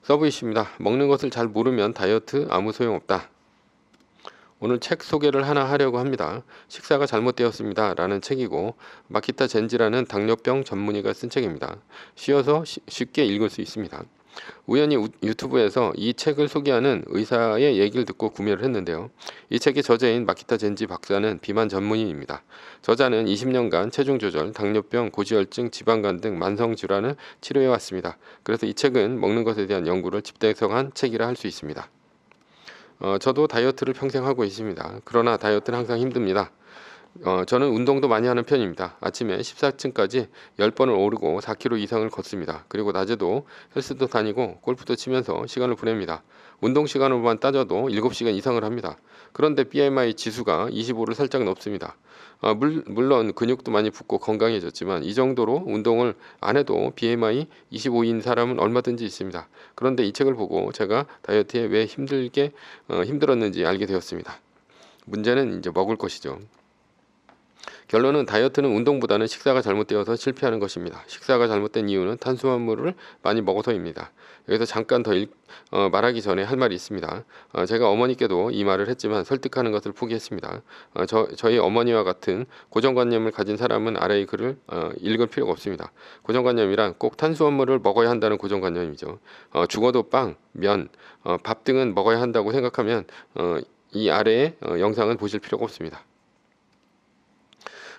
서브 이슈입니다. 먹는 것을 잘 모르면 다이어트 아무 소용없다. 오늘 책 소개를 하나 하려고 합니다. 식사가 잘못되었습니다 라는 책이고, 마키타 젠지라는 당뇨병 전문의가 쓴 책입니다. 쉬워서 쉽게 읽을 수 있습니다. 우연히 유튜브에서 이 책을 소개하는 의사의 얘기를 듣고 구매를 했는데요. 이 책의 저자인 마키타 젠지 박사는 비만 전문의입니다. 저자는 20년간 체중 조절, 당뇨병, 고지혈증, 지방간 등 만성 질환을 치료해 왔습니다. 그래서 이 책은 먹는 것에 대한 연구를 집대성한 책이라 할 수 있습니다. 저도 다이어트를 평생 하고 있습니다. 그러나 다이어트는 항상 힘듭니다. 저는 운동도 많이 하는 편입니다. 아침에 14층까지 10번을 오르고 4km 이상을 걷습니다. 그리고 낮에도 헬스도 다니고 골프도 치면서 시간을 보냅니다. 운동 시간으로만 따져도 7시간 이상을 합니다. 그런데 BMI 지수가 25를 살짝 넘습니다. 물론 근육도 많이 붙고 건강해졌지만 이 정도로 운동을 안 해도 BMI 25인 사람은 얼마든지 있습니다. 그런데 이 책을 보고 제가 다이어트에 왜 힘들었는지 알게 되었습니다. 문제는 이제 먹을 것이죠. 결론은 다이어트는 운동보다는 식사가 잘못되어서 실패하는 것입니다. 식사가 잘못된 이유는 탄수화물을 많이 먹어서입니다. 여기서 잠깐 더 말하기 전에 할 말이 있습니다. 제가 어머니께도 이 말을 했지만 설득하는 것을 포기했습니다. 저희 어머니와 같은 고정관념을 가진 사람은 아래의 글을 읽을 필요가 없습니다. 고정관념이란 꼭 탄수화물을 먹어야 한다는 고정관념이죠. 죽어도 빵, 면, 밥 등은 먹어야 한다고 생각하면 이 아래의 영상은 보실 필요가 없습니다.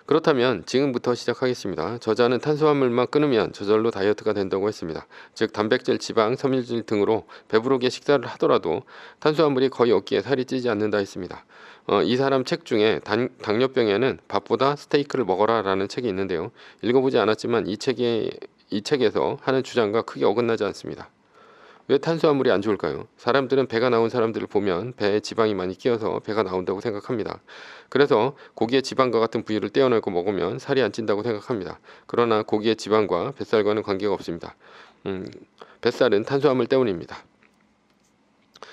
그렇다면 지금부터 시작하겠습니다. 저자는 탄수화물만 끊으면 저절로 다이어트가 된다고 했습니다. 즉 단백질, 지방, 섬유질 등으로 배부르게 식사를 하더라도 탄수화물이 거의 없기에 살이 찌지 않는다 했습니다. 이 사람 책 중에 당뇨병에는 밥보다 스테이크를 먹어라 라는 책이 있는데요. 읽어보지 않았지만 이 책에서 하는 주장과 크게 어긋나지 않습니다. 왜 탄수화물이 안 좋을까요? 사람들은 배가 나온 사람들을 보면 배에 지방이 많이 끼어서 배가 나온다고 생각합니다. 그래서 고기의 지방과 같은 부위를 떼어내고 먹으면 살이 안 찐다고 생각합니다. 그러나 고기의 지방과 뱃살과는 관계가 없습니다. 뱃살은 탄수화물 때문입니다.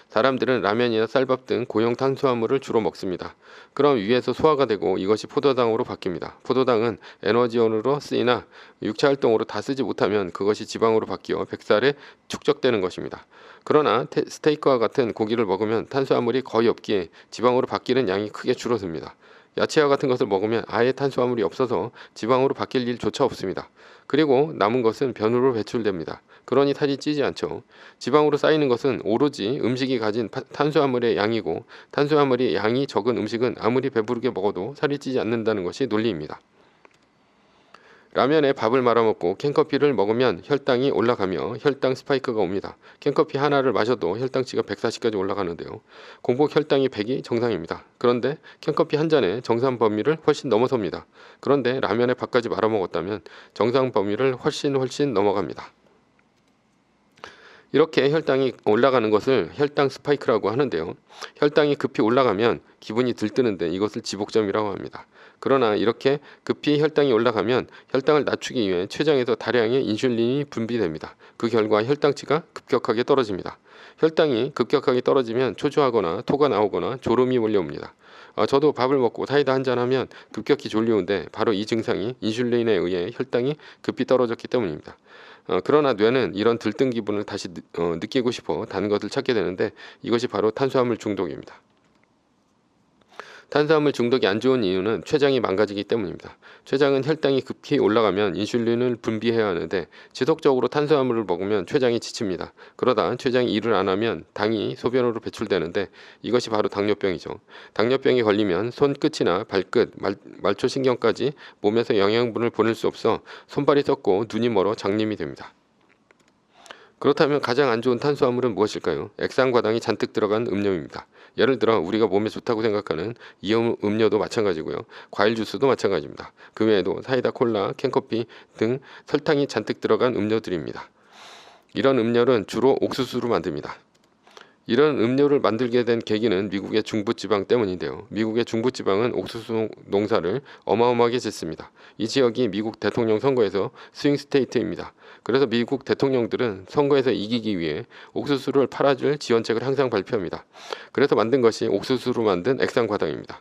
사람들은 라면이나 쌀밥 등 고용 탄수화물을 주로 먹습니다. 그럼 위에서 소화가 되고 이것이 포도당으로 바뀝니다. 포도당은 에너지원으로 쓰이나 육체 활동으로 다 쓰지 못하면 그것이 지방으로 바뀌어 뱃살에 축적되는 것입니다. 그러나 스테이크와 같은 고기를 먹으면 탄수화물이 거의 없기에 지방으로 바뀌는 양이 크게 줄어듭니다. 야채와 같은 것을 먹으면 아예 탄수화물이 없어서 지방으로 바뀔 일조차 없습니다. 그리고 남은 것은 변으로 배출됩니다. 그러니 살이 찌지 않죠. 지방으로 쌓이는 것은 오로지 음식이 가진 탄수화물의 양이고, 탄수화물이 양이 적은 음식은 아무리 배부르게 먹어도 살이 찌지 않는다는 것이 논리입니다. 라면에 밥을 말아먹고 캔커피를 먹으면 혈당이 올라가며 혈당 스파이크가 옵니다. 캔커피 하나를 마셔도 혈당치가 140까지 올라가는데요. 공복 혈당이 100이 정상입니다. 그런데 캔커피 한 잔에 정상 범위를 훨씬 넘어섭니다. 그런데 라면에 밥까지 말아먹었다면 정상 범위를 훨씬 넘어갑니다. 이렇게 혈당이 올라가는 것을 혈당 스파이크라고 하는데요. 혈당이 급히 올라가면 기분이 들뜨는데 이것을 지복점이라고 합니다. 그러나 이렇게 급히 혈당이 올라가면 혈당을 낮추기 위해 췌장에서 다량의 인슐린이 분비됩니다. 그 결과 혈당치가 급격하게 떨어집니다. 혈당이 급격하게 떨어지면 초조하거나 토가 나오거나 졸음이 몰려옵니다. 저도 밥을 먹고 사이다 한잔 하면 급격히 졸리운데 바로 이 증상이 인슐린에 의해 혈당이 급히 떨어졌기 때문입니다. 그러나 뇌는 이런 들뜬 기분을 다시 느끼고 싶어 단 것을 찾게 되는데 이것이 바로 탄수화물 중독입니다. 탄수화물 중독이 안 좋은 이유는 췌장이 망가지기 때문입니다. 췌장은 혈당이 급히 올라가면 인슐린을 분비해야 하는데 지속적으로 탄수화물을 먹으면 췌장이 지칩니다. 그러다 췌장이 일을 안 하면 당이 소변으로 배출되는데 이것이 바로 당뇨병이죠. 당뇨병에 걸리면 손끝이나 발끝, 말초신경까지 몸에서 영양분을 보낼 수 없어 손발이 썩고 눈이 멀어 장님이 됩니다. 그렇다면 가장 안 좋은 탄수화물은 무엇일까요? 액상과당이 잔뜩 들어간 음료입니다. 예를 들어 우리가 몸에 좋다고 생각하는 이 음료도 마찬가지고요. 과일 주스도 마찬가지입니다. 그 외에도 사이다, 콜라, 캔커피 등 설탕이 잔뜩 들어간 음료들입니다. 이런 음료는 주로 옥수수로 만듭니다. 이런 음료를 만들게 된 계기는 미국의 중부지방 때문인데요. 미국의 중부지방은 옥수수 농사를 어마어마하게 짓습니다. 이 지역이 미국 대통령 선거에서 스윙 스테이트입니다. 그래서 미국 대통령들은 선거에서 이기기 위해 옥수수를 팔아줄 지원책을 항상 발표합니다. 그래서 만든 것이 옥수수로 만든 액상과당입니다.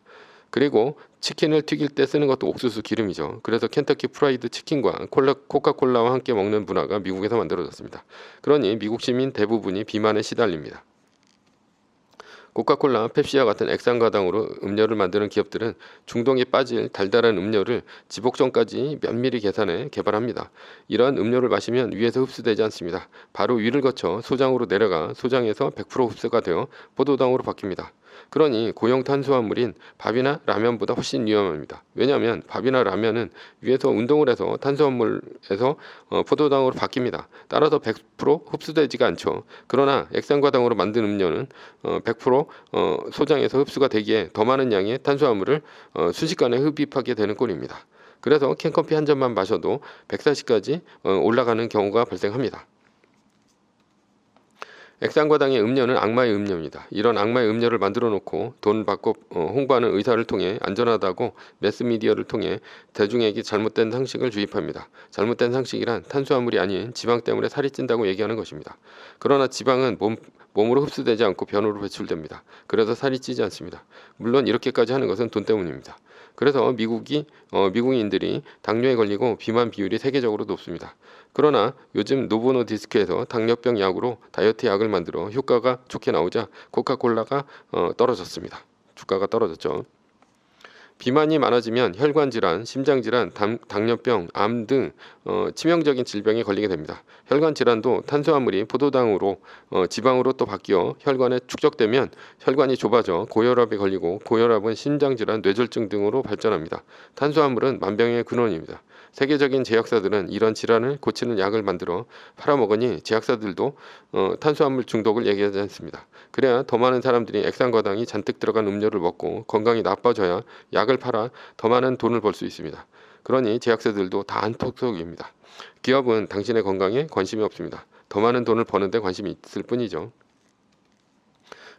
그리고 치킨을 튀길 때 쓰는 것도 옥수수 기름이죠. 그래서 켄터키 프라이드 치킨과 코카콜라와 함께 먹는 문화가 미국에서 만들어졌습니다. 그러니 미국 시민 대부분이 비만에 시달립니다. 코카콜라, 펩시와 같은 액상과당으로 음료를 만드는 기업들은 중독에 빠질 달달한 음료를 지복전까지 면밀히 계산해 개발합니다. 이러한 음료를 마시면 위에서 흡수되지 않습니다. 바로 위를 거쳐 소장으로 내려가 소장에서 100% 흡수가 되어 포도당으로 바뀝니다. 그러니 고용 탄수화물인 밥이나 라면보다 훨씬 위험합니다. 왜냐하면 밥이나 라면은 위에서 운동을 해서 탄수화물에서 포도당으로 바뀝니다. 따라서 100% 흡수되지가 않죠. 그러나 액상과당으로 만든 음료는 100% 소장에서 흡수가 되기에 더 많은 양의 탄수화물을 순식간에 흡입하게 되는 꼴입니다. 그래서 캔커피 한 잔만 마셔도 140까지 올라가는 경우가 발생합니다. 액상과당의 음료는 악마의 음료입니다. 이런 악마의 음료를 만들어 놓고 돈 받고 홍보하는 의사를 통해 안전하다고 매스미디어를 통해 대중에게 잘못된 상식을 주입합니다. 잘못된 상식이란 탄수화물이 아닌 지방 때문에 살이 찐다고 얘기하는 것입니다. 그러나 지방은 몸으로 흡수되지 않고 변으로 배출됩니다. 그래서 살이 찌지 않습니다. 물론 이렇게까지 하는 것은 돈 때문입니다. 그래서 미국인들이 당뇨에 걸리고 비만 비율이 세계적으로 높습니다. 그러나 요즘 노보노디스크에서 당뇨병 약으로 다이어트 약을 만들어 효과가 좋게 나오자 코카콜라가 떨어졌습니다. 주가가 떨어졌죠. 비만이 많아지면 혈관질환, 심장질환, 당뇨병, 암 등 치명적인 질병에 걸리게 됩니다. 혈관질환도 탄수화물이 포도당으로 지방으로 또 바뀌어 혈관에 축적되면 혈관이 좁아져 고혈압에 걸리고 고혈압은 심장질환, 뇌졸중 등으로 발전합니다. 탄수화물은 만병의 근원입니다. 세계적인 제약사들은 이런 질환을 고치는 약을 만들어 팔아먹으니 제약사들도 탄수화물 중독을 얘기하지 않습니다. 그래야 더 많은 사람들이 액상과당이 잔뜩 들어간 음료를 먹고 건강이 나빠져야 약을 팔아 더 많은 돈을 벌 수 있습니다. 그러니 제약사들도 다 한턱속입니다. 기업은 당신의 건강에 관심이 없습니다. 더 많은 돈을 버는 데 관심이 있을 뿐이죠.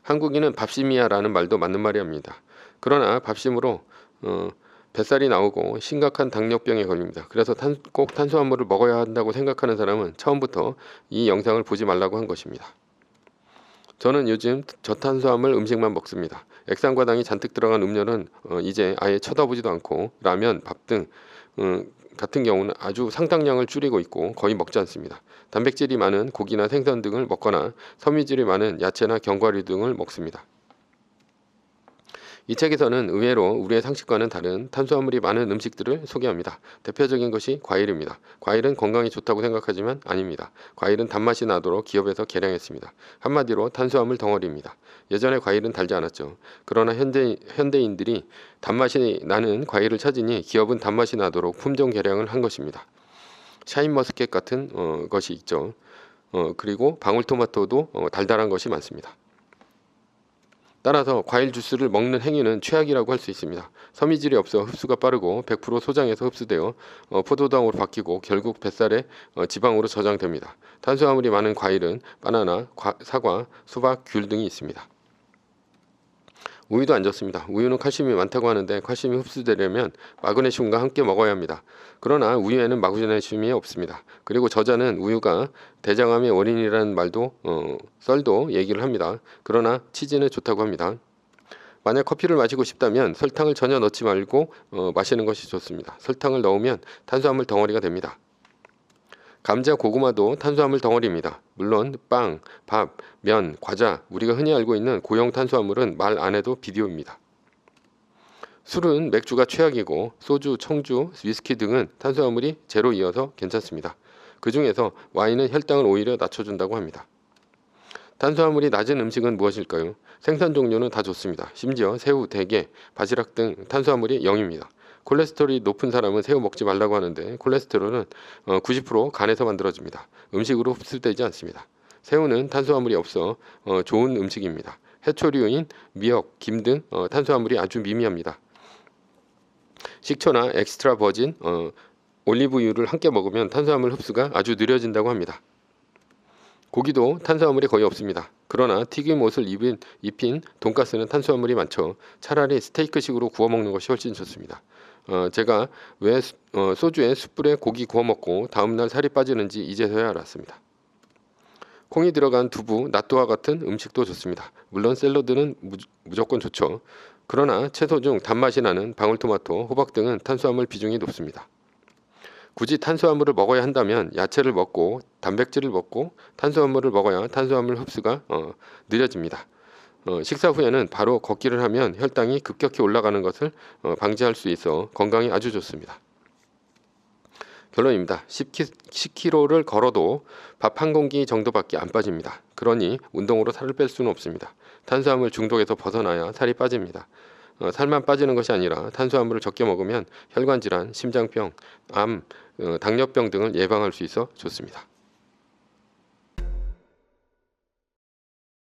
한국인은 밥심이야라는 말도 맞는 말이랍니다. 그러나 밥심으로 뱃살이 나오고 심각한 당뇨병에 걸립니다. 그래서 꼭 탄수화물을 먹어야 한다고 생각하는 사람은 처음부터 이 영상을 보지 말라고 한 것입니다. 저는 요즘 저탄수화물 음식만 먹습니다. 액상과당이 잔뜩 들어간 음료는 이제 아예 쳐다보지도 않고 라면, 밥 등 같은 경우는 아주 상당량을 줄이고 있고 거의 먹지 않습니다. 단백질이 많은 고기나 생선 등을 먹거나 섬유질이 많은 야채나 견과류 등을 먹습니다. 이 책에서는 의외로 우리의 상식과는 다른 탄수화물이 많은 음식들을 소개합니다. 대표적인 것이 과일입니다. 과일은 건강에 좋다고 생각하지만 아닙니다. 과일은 단맛이 나도록 기업에서 개량했습니다. 한마디로 탄수화물 덩어리입니다. 예전에 과일은 달지 않았죠. 그러나 현대인들이 단맛이 나는 과일을 찾으니 기업은 단맛이 나도록 품종 개량을 한 것입니다. 샤인머스켓 같은 것이 있죠. 그리고 방울토마토도 달달한 것이 많습니다. 따라서 과일 주스를 먹는 행위는 최악이라고 할 수 있습니다. 섬유질이 없어 흡수가 빠르고 100% 소장에서 흡수되어 포도당으로 바뀌고 결국 뱃살에 지방으로 저장됩니다. 탄수화물이 많은 과일은 바나나, 사과, 수박, 귤 등이 있습니다. 우유도 안 좋습니다. 우유는 칼슘이 많다고 하는데 칼슘이 흡수되려면 마그네슘과 함께 먹어야 합니다. 그러나 우유에는 마그네슘이 없습니다. 그리고 저자는 우유가 대장암의 원인이라는 썰도 얘기를 합니다. 그러나 치즈는 좋다고 합니다. 만약 커피를 마시고 싶다면 설탕을 전혀 넣지 말고 마시는 것이 좋습니다. 설탕을 넣으면 탄수화물 덩어리가 됩니다. 감자, 고구마도 탄수화물 덩어리입니다. 물론 빵, 밥, 면, 과자, 우리가 흔히 알고 있는 고형 탄수화물은 말 안 해도 비디오입니다. 술은 맥주가 최악이고 소주, 청주, 위스키 등은 탄수화물이 제로 이어서 괜찮습니다. 그 중에서 와인은 혈당을 오히려 낮춰준다고 합니다. 탄수화물이 낮은 음식은 무엇일까요? 생선 종류는 다 좋습니다. 심지어 새우, 대게, 바지락 등 탄수화물이 0입니다. 콜레스테롤이 높은 사람은 새우 먹지 말라고 하는데 콜레스테롤은 90% 간에서 만들어집니다. 음식으로 흡수되지 않습니다. 새우는 탄수화물이 없어 좋은 음식입니다. 해초류인 미역, 김 등 탄수화물이 아주 미미합니다. 식초나 엑스트라 버진, 올리브유를 함께 먹으면 탄수화물 흡수가 아주 느려진다고 합니다. 고기도 탄수화물이 거의 없습니다. 그러나 튀김옷을 입힌 돈가스는 탄수화물이 많죠. 차라리 스테이크식으로 구워 먹는 것이 훨씬 좋습니다. 제가 왜 소주에 숯불에 고기 구워 먹고 다음날 살이 빠지는지 이제서야 알았습니다. 콩이 들어간 두부, 낫또와 같은 음식도 좋습니다. 물론 샐러드는 무조건 좋죠. 그러나 채소 중 단맛이 나는 방울토마토, 호박 등은 탄수화물 비중이 높습니다. 굳이 탄수화물을 먹어야 한다면 야채를 먹고 단백질을 먹고 탄수화물을 먹어야 탄수화물 흡수가 느려집니다. 식사 후에는 바로 걷기를 하면 혈당이 급격히 올라가는 것을 방지할 수 있어 건강에 아주 좋습니다. 결론입니다. 10kg를 걸어도 밥 한 공기 정도밖에 안 빠집니다. 그러니 운동으로 살을 뺄 수는 없습니다. 탄수화물 중독에서 벗어나야 살이 빠집니다. 살만 빠지는 것이 아니라 탄수화물을 적게 먹으면 혈관질환, 심장병, 암, 당뇨병 등을 예방할 수 있어 좋습니다.